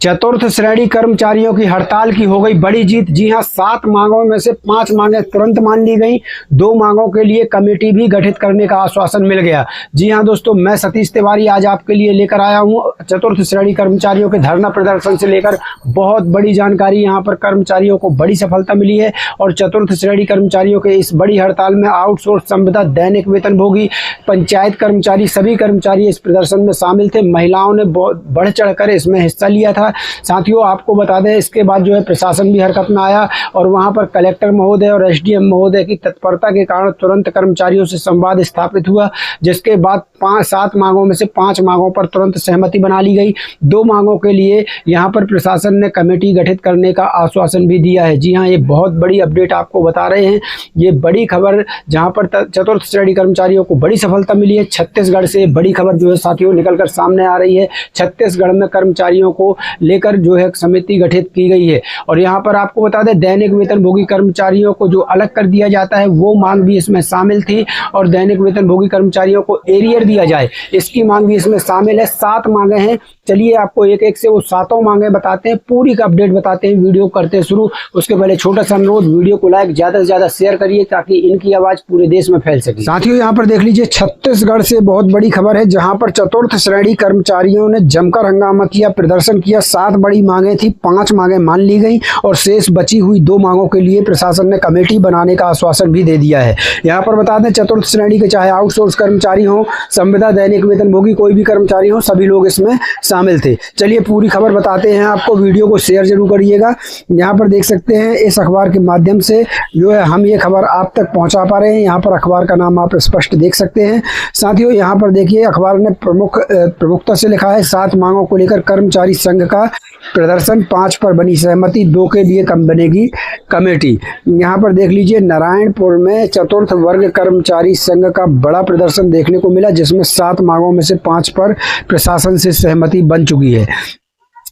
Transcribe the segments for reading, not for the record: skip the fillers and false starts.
चतुर्थ श्रेणी कर्मचारियों की हड़ताल की हो गई बड़ी जीत। जी हां, 7 मांगों में से 5 मांगें तुरंत मान ली गई। 2 मांगों के लिए कमेटी भी गठित करने का आश्वासन मिल गया। जी हां दोस्तों, मैं सतीश तिवारी आज आपके लिए लेकर आया हूं चतुर्थ श्रेणी कर्मचारियों के धरना प्रदर्शन से लेकर बहुत बड़ी जानकारी। यहां पर कर्मचारियों को बड़ी सफलता मिली है और चतुर्थ श्रेणी कर्मचारियों के इस बड़ी हड़ताल में आउटसोर्स संविदा, दैनिक वेतनभोगी, पंचायत कर्मचारी, सभी कर्मचारी इस प्रदर्शन में शामिल थे। महिलाओं ने बढ़ चढ़कर इसमें हिस्सा लिया था। साथियों, आपको बता दें, इसके बाद जो है प्रशासन भी हरकत में आया और वहां पर कलेक्टर महोदय और एसडीएम महोदय की तत्परता के कारण तुरंत कर्मचारियों से संवाद स्थापित हुआ, जिसके बाद 7 मांगों में से 5 मांगों पर तुरंत सहमति बना ली गई। 2 मांगों के लिए यहां पर प्रशासन ने कमेटी गठित करने का आश्वासन भी दिया है। जी हां, ये बहुत बड़ी अपडेट आपको बता रहे हैं। ये बड़ी खबर जहां पर चतुर्थ श्रेणी कर्मचारियों को बड़ी सफलता मिली है। छत्तीसगढ़ से बड़ी खबर जो है साथियों निकलकर सामने आ रही है। छत्तीसगढ़ में कर्मचारियों को लेकर जो है समिति गठित की गई है और यहाँ पर आपको बता दें, दैनिक वेतनभोगी कर्मचारियों को जो अलग कर दिया जाता है वो मांग भी इसमें शामिल थी और दैनिक वेतनभोगी कर्मचारियों को एरियर दिया जाए, इसकी मांग भी इसमें शामिल है। 7 मांगे हैं। चलिए आपको एक एक से वो 7 मांगे बताते हैं, पूरी का अपडेट बताते हैं। वीडियो करते हैं शुरू। उसके पहले छोटा सा अनुरोध, वीडियो को लाइक ज्यादा से ज्यादा शेयर करिए ताकि इनकी आवाज पूरे देश में फैल सके। साथियों, यहाँ पर देख लीजिए, छत्तीसगढ़ से बहुत बड़ी खबर है जहां पर चतुर्थ श्रेणी कर्मचारियों ने जमकर हंगामा किया, प्रदर्शन किया। 7 बड़ी मांगे थी, 5 मांगे मान ली गई और शेष बची हुई 2 मांगों के लिए प्रशासन ने कमेटी बनाने का आश्वासन भी दे दिया है। यहाँ पर बता दें, चतुर्थ श्रेणी के चाहे आउटसोर्स कर्मचारी हो, संविदा, दैनिक वेतनभोगी, कोई भी कर्मचारी हो, सभी लोग इसमें शामिल थे। चलिए पूरी खबर बताते हैं आपको। वीडियो को शेयर जरूर करिएगा। यहाँ पर देख सकते हैं, इस अखबार के माध्यम से जो है हम ये खबर आप तक पहुंचा पा रहे हैं। यहाँ पर अखबार का नाम आप स्पष्ट देख सकते हैं। साथियों, यहाँ पर देखिए, अखबार ने प्रमुखता से लिखा है, 7 मांगों को लेकर कर्मचारी संघ का प्रदर्शन, 5 पर बनी सहमति, 2 के लिए कम बनेगी कमेटी। यहाँ पर देख लीजिए, नारायणपुर में चतुर्थ वर्ग कर्मचारी संघ का बड़ा प्रदर्शन देखने को मिला, जिसमें 7 मांगों में से 5 पर प्रशासन से सहमति बन चुकी है।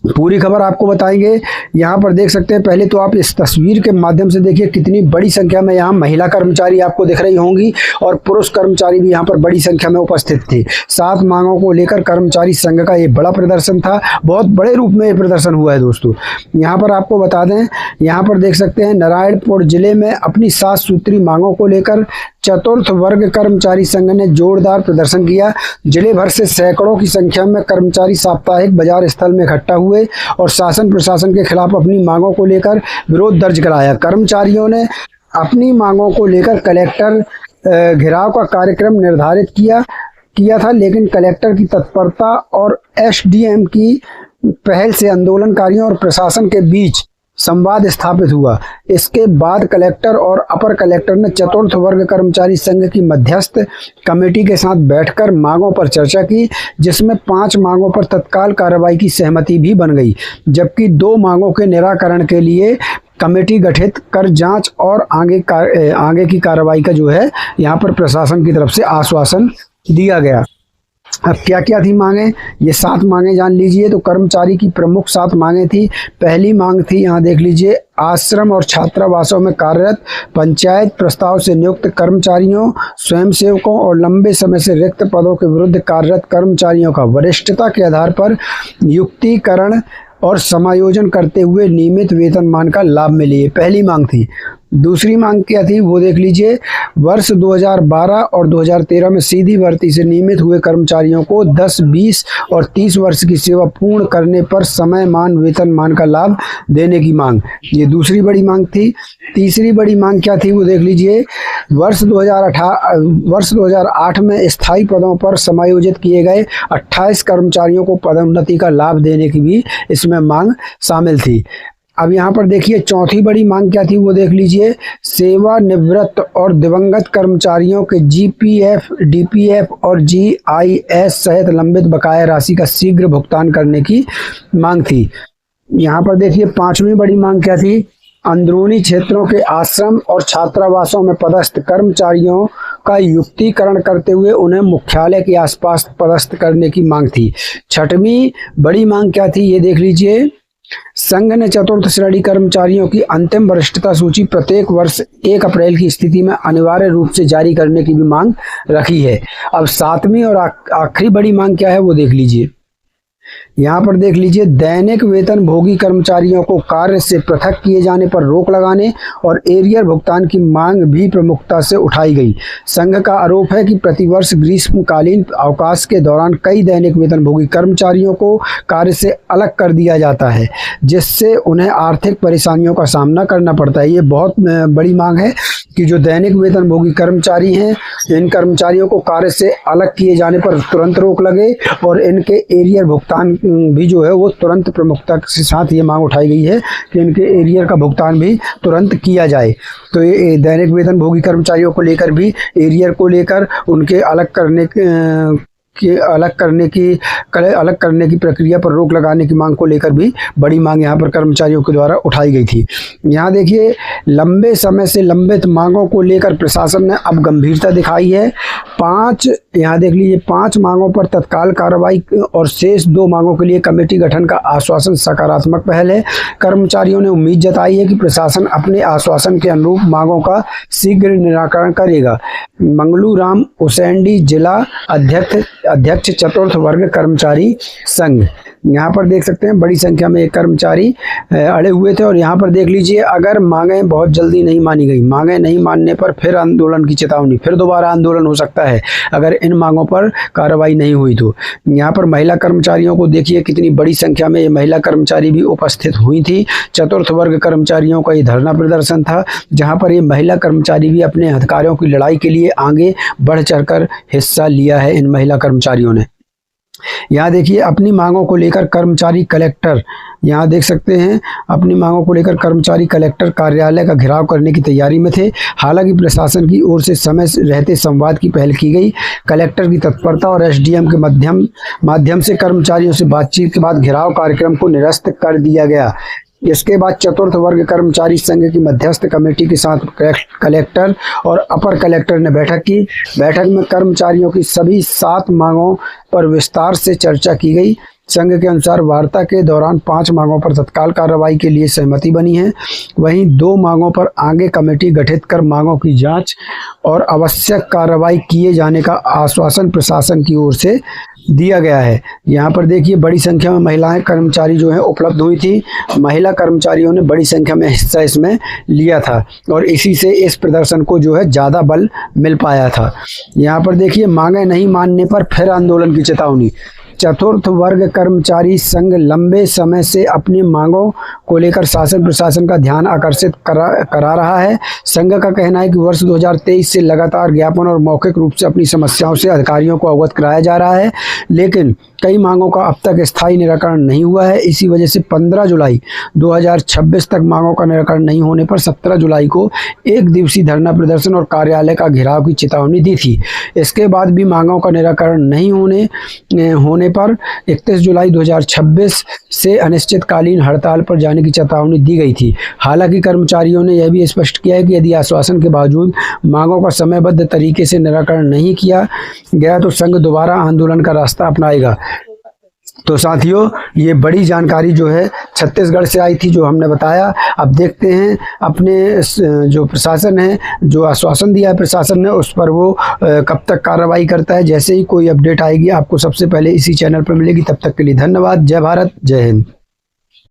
पूरी खबर आपको बताएंगे। यहाँ पर देख सकते हैं, पहले तो आप इस तस्वीर के माध्यम से देखिए कितनी बड़ी संख्या में यहाँ महिला कर्मचारी आपको दिख रही होंगी और पुरुष कर्मचारी भी यहाँ पर बड़ी संख्या में उपस्थित थे। 7 मांगों को लेकर कर्मचारी संघ का ये बड़ा प्रदर्शन था। बहुत बड़े रूप में ये प्रदर्शन हुआ है दोस्तों। यहाँ पर आपको बता दें, यहाँ पर देख सकते हैं, नारायणपुर जिले में अपनी 7 सूत्री मांगों को लेकर चतुर्थ वर्ग कर्मचारी संघ ने जोरदार प्रदर्शन किया। जिले भर से सैकड़ों की संख्या में कर्मचारी साप्ताहिक बाजार स्थल में इकट्ठा हुए और शासन प्रशासन के खिलाफ अपनी मांगों को लेकर विरोध दर्ज कराया। कर्मचारियों ने अपनी मांगों को लेकर कलेक्टर घेराव का कार्यक्रम निर्धारित किया था, लेकिन कलेक्टर की तत्परता और एसडीएम की पहल से आंदोलनकारियों और प्रशासन के बीच संवाद स्थापित हुआ। इसके बाद कलेक्टर और अपर कलेक्टर ने चतुर्थ वर्ग कर्मचारी संघ की मध्यस्थ कमेटी के साथ बैठकर मांगों पर चर्चा की, जिसमें 5 मांगों पर तत्काल कार्रवाई की सहमति भी बन गई, जबकि 2 मांगों के निराकरण के लिए कमेटी गठित कर जांच और आगे की कार्रवाई का जो है यहाँ पर प्रशासन की तरफ से आश्वासन दिया गया। अब क्या क्या थी मांगे, ये 7 मांगे जान लीजिए। तो कर्मचारी की प्रमुख 7 मांगे थी। पहली मांग थी, यहाँ देख लीजिए, आश्रम और छात्रावासों में कार्यरत पंचायत प्रस्ताव से नियुक्त कर्मचारियों, स्वयंसेवकों और लंबे समय से रिक्त पदों के विरुद्ध कार्यरत कर्मचारियों का वरिष्ठता के आधार पर युक्तिकरण और समायोजन करते हुए नियमित वेतनमान का लाभ मिले, ये पहली मांग थी। दूसरी मांग क्या थी वो देख लीजिए, वर्ष 2012 और 2013 में सीधी भर्ती से नियमित हुए कर्मचारियों को 10, 20 और 30 वर्ष की सेवा पूर्ण करने पर समयमान वेतनमान का लाभ देने की मांग, ये दूसरी बड़ी मांग थी। तीसरी बड़ी मांग क्या थी वो देख लीजिए, वर्ष 2008 में स्थायी पदों पर समायोजित किए गए 28 कर्मचारियों को पदोन्नति का लाभ देने की भी इसमें मांग शामिल थी। अब यहाँ पर देखिए, चौथी बड़ी मांग क्या थी वो देख लीजिए, सेवानिवृत्त और दिवंगत कर्मचारियों के जीपीएफ, डीपीएफ और जीआईएस सहित लंबित बकाया राशि का शीघ्र भुगतान करने की मांग थी। यहाँ पर देखिए, 5वीं बड़ी मांग क्या थी, अंदरूनी क्षेत्रों के आश्रम और छात्रावासों में पदस्थ कर्मचारियों का युक्तिकरण करते हुए उन्हें मुख्यालय के आसपास पदस्थ करने की मांग थी। 6वीं बड़ी मांग क्या थी ये देख लीजिए, संघ ने चतुर्थ श्रेणी कर्मचारियों की अंतिम वरिष्ठता सूची प्रत्येक वर्ष 1 अप्रैल की स्थिति में अनिवार्य रूप से जारी करने की भी मांग रखी है। अब 7वीं और आखिरी बड़ी मांग क्या है वो देख लीजिए। यहाँ पर देख लीजिए, दैनिक वेतन भोगी कर्मचारियों को कार्य से पृथक किए जाने पर रोक लगाने और एरियर भुगतान की मांग भी प्रमुखता से उठाई गई। संघ का आरोप है कि प्रतिवर्ष ग्रीष्मकालीन अवकाश के दौरान कई दैनिक वेतन भोगी कर्मचारियों को कार्य से अलग कर दिया जाता है, जिससे उन्हें आर्थिक परेशानियों का सामना करना पड़ता है। ये बहुत बड़ी मांग है कि जो दैनिक वेतन भोगी कर्मचारी हैं, इन कर्मचारियों को कार्य से अलग किए जाने पर तुरंत रोक लगे और इनके एरियर भुगतान भी जो है वो तुरंत प्रमुखता के साथ ये मांग उठाई गई है कि इनके एरियर का भुगतान भी तुरंत किया जाए। तो ये दैनिक वेतन भोगी कर्मचारियों को लेकर भी एरियर को लेकर उनके अलग करने की प्रक्रिया पर रोक लगाने की मांग को लेकर भी बड़ी मांग यहाँ पर कर्मचारियों के द्वारा उठाई गई थी। यहाँ देखिए, लंबे समय से लंबित मांगों को लेकर प्रशासन ने अब गंभीरता दिखाई है। यहाँ देख लीजिए, 5 मांगों पर तत्काल कार्रवाई और शेष 2 मांगों के लिए कमेटी गठन का आश्वासन सकारात्मक पहल है। कर्मचारियों ने उम्मीद जताई है कि प्रशासन अपने आश्वासन के अनुरूप मांगों का शीघ्र निराकरण करेगा। मंगलू राम उसेंडी, जिला अध्यक्ष चतुर्थ वर्ग कर्मचारी संघ। यहाँ पर देख सकते हैं बड़ी संख्या में कर्मचारी अड़े हुए थे। और यहाँ पर देख लीजिए, अगर मांगें बहुत जल्दी नहीं मानी गई, मांगें नहीं मानने पर फिर आंदोलन की चेतावनी, फिर दोबारा आंदोलन हो सकता है अगर इन मांगों पर कार्रवाई नहीं हुई तो। यहाँ पर महिला कर्मचारियों को देखिए, कितनी बड़ी संख्या में ये महिला कर्मचारी भी उपस्थित हुई थी। चतुर्थ वर्ग कर्मचारियों का ये धरना प्रदर्शन था, जहाँ पर ये महिला कर्मचारी भी अपने अधिकारों की लड़ाई के लिए आगे बढ़ चढ़कर हिस्सा लिया है इन महिला कर्मचारियों ने। यहाँ देखिए, अपनी मांगों को लेकर कर्मचारी कलेक्टर, यहाँ देख सकते हैं, अपनी मांगों को लेकर कर्मचारी कलेक्टर कार्यालय का घेराव करने की तैयारी में थे। हालांकि प्रशासन की ओर से समय रहते संवाद की पहल की गई। कलेक्टर की तत्परता और एसडीएम के माध्यम से कर्मचारियों से बातचीत के बाद घेराव कार्यक्रम को निरस्त कर दिया गया। इसके बाद चतुर्थ वर्ग कर्मचारी संघ की मध्यस्थ कमेटी के साथ कलेक्टर और अपर कलेक्टर ने बैठक की। बैठक में कर्मचारियों की सभी 7 मांगों पर विस्तार से चर्चा की गई। संघ के अनुसार वार्ता के दौरान 5 मांगों पर तत्काल कार्रवाई के लिए सहमति बनी है। वहीं 2 मांगों पर आगे कमेटी गठित कर मांगों की जांच और आवश्यक कार्रवाई किए जाने का आश्वासन प्रशासन की ओर से दिया गया है। यहाँ पर देखिए, बड़ी संख्या में महिलाएं कर्मचारी जो है उपलब्ध हुई थी। महिला कर्मचारियों ने बड़ी संख्या में हिस्सा इसमें लिया था और इसी से इस प्रदर्शन को जो है ज़्यादा बल मिल पाया था। यहाँ पर देखिए, मांगें नहीं मानने पर फिर आंदोलन की चेतावनी। चतुर्थ वर्ग कर्मचारी संघ लंबे समय से अपनी मांगों को लेकर शासन प्रशासन का ध्यान आकर्षित करा रहा है। संघ का कहना है कि वर्ष 2023 से लगातार ज्ञापन और मौखिक रूप से अपनी समस्याओं से अधिकारियों को अवगत कराया जा रहा है, लेकिन कई मांगों का अब तक स्थायी निराकरण नहीं हुआ है। इसी वजह से 15 जुलाई 2026 तक मांगों का निराकरण नहीं होने पर 17 जुलाई को 1 दिवसीय धरना प्रदर्शन और कार्यालय का घेराव की चेतावनी दी थी। इसके बाद भी मांगों का निराकरण नहीं होने पर 31 जुलाई 2026 से अनिश्चितकालीन हड़ताल पर जाने की चेतावनी दी गई थी। हालांकि कर्मचारियों ने यह भी स्पष्ट किया है कि यदि आश्वासन के बावजूद मांगों का समयबद्ध तरीके से निराकरण नहीं किया गया तो संघ दोबारा आंदोलन का रास्ता अपनाएगा। तो साथियों, ये बड़ी जानकारी जो है छत्तीसगढ़ से आई थी, जो हमने बताया। अब देखते हैं अपने जो प्रशासन है, जो आश्वासन दिया है प्रशासन ने, उस पर वो कब तक कार्रवाई करता है। जैसे ही कोई अपडेट आएगी आपको सबसे पहले इसी चैनल पर मिलेगी। तब तक के लिए धन्यवाद। जय भारत, जय हिंद।